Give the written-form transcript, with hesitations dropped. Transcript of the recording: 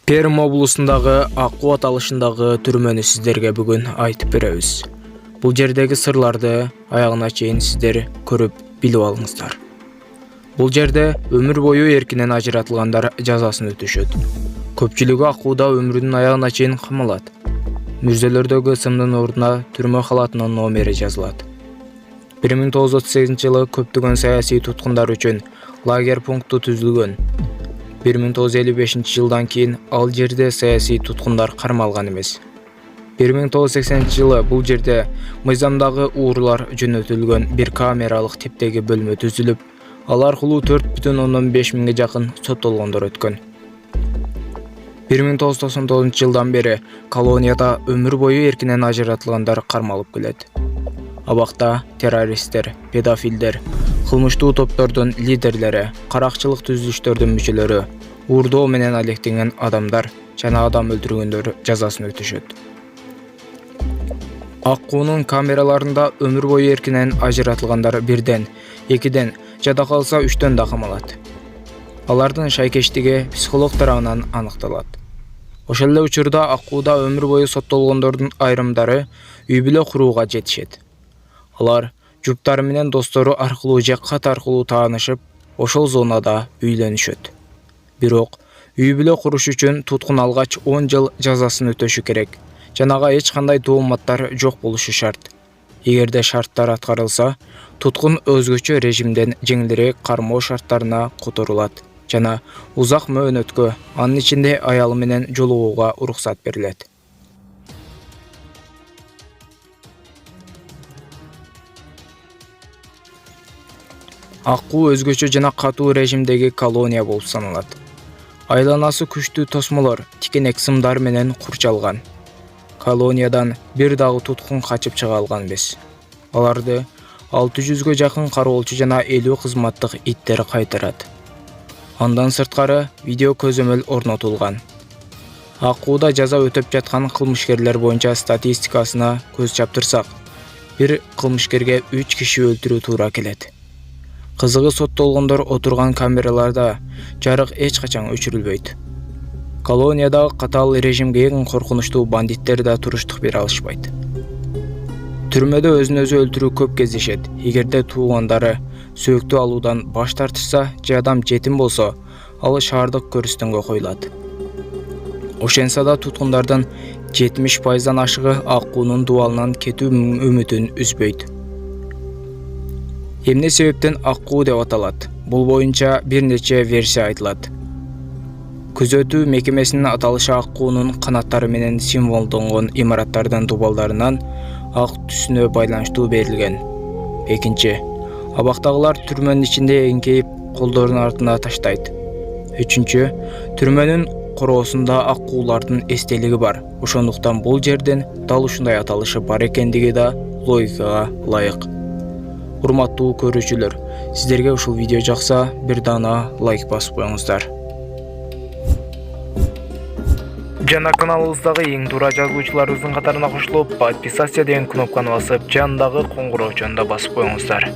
Пермь облусундагы Акуу аталышындагы түрмөнү сиздерге бүгүн айтып беребиз. Бул жердеги сырларды аягына чейин сиздер көрүп билип алыңыздар. Бул жерде өмүр бою эркинен ажыратылгандар жазасын өтөшөт. Көпчүлүгү Акууда өмүрүнүн аягына чейин камалат. Мүрзөлөрдөгү ысымдын ордуна түрмө халатынын номери жазылат. 1938-жылы көптөгөн саясий туткундар үчүн лагерь пункту түзүлгөн. 1955-жылдан кийин ал жерде саясий туткундар кармалган эмес. 1980-жылы бул жерде мыйзамдагы уурулар жөнөтүлгөн бир камералык типтеги бөлмө түзүлүп, ал аркылуу 4,5 миңге жакын соттолгондор өткөн. 1999-жылдан бери колонияда өмүр бою эркинен ажыратылгандар кармалып келет. Абакта террористтер, педофилдер, кылмыштуу топтордун лидерлери, каракчылык түзүлүштөрдүн мүчөлөрү, уурдоо менен алектенген адамдар жана адам өлтүргөндөр жазасын өтөшөт. Акуунун камераларында өмүр бою эркинен ажыратылгандар 1ден, 2ден, жада калса 3төн да камалат. Алардын шайкештиги психолог тарабынан аныкталат. Ошол эле учурда Акууда өмүр бою соттолгондордун айрымдары үй бүлө курууга жетишет. Алар жуптары менен достору аркылуу же кат аркылуу таанышып, ошол зонада үйлөнүшөт. Бирок үй бүлө куруш үчүн туткун алгач 10 жыл жазасын өтөшү керек. Жанага эч кандай тооматтар жок болушу шарт. Эгерде шарттар аткарылса, туткун өзгөчө режимден жеңилирээк кармоо шарттарына которулат жана узак мөөнөткө, анын ичинде аялы менен жолугууга уруксат берилет. Акуу өзгөчө жана катуу режимдеги колония болуп саналат. Айланасы күчтүү тосмолор, тикенек сымдар менен курчалган. Колониядан бир дагы туткун качып чыга алган эмес. Аларды 600гө жакын кароолчу жана 50 кызматтык иттер кайтарат. Андан сырткары видео көзөмөл орнотулган. Акууда жаза өтөп жаткан кылмышкерлер боюнча статистикасына көз чаптырсак, бир кылмышкерге 3 киши өлтүрүү туура келет. Кызыгы соттолгондор отурган камераларда жарык эч качан өчүрүлбөйт. Колониядагы катаал режимге эң коркунучтуу бандиттер да туруштук бере алышпайт. Түрмөдө өзүн өзү өлтүрүү көп кездешет. Эгерде туугандары сөөктү алуудан баш тартышса же адам жетим болсо, ал шаардык көрүстөнгө коюлат. Ошентсе да туткундардын 70%дан ашыгы Акуунун дубалынан кетүү үмүтүн үзбөйт. Эмне себептен Акуу деп аталат? Бул боюнча бир нече версия айтылат. Күзөтүү мекемесинин аталышы Акуунун канаттары менен символдонгон имараттардын дубалдарынан ак түсүнө байланыштуу берилген. Экинчи, абактагылар түрмөнүн ичинде эңкейип, колдорун артына таштайт. Үчүнчү, түрмөнүн короосунда Акуулардын эстелиги бар. Ошондуктан бул жерден дал ушундай аталышы бар экендиги да логикага ылайык. Урматтуу көрүүчүлөр, сиздерге ушул видео жакса, бир дана лайк басып коюңуздар. Жана каналыбыздагы эң туура жазуучуларыбыздын катарына кошулуп, подписаться деген кнопканы басып, жандагы коңгуроочону да басып коюңуздар.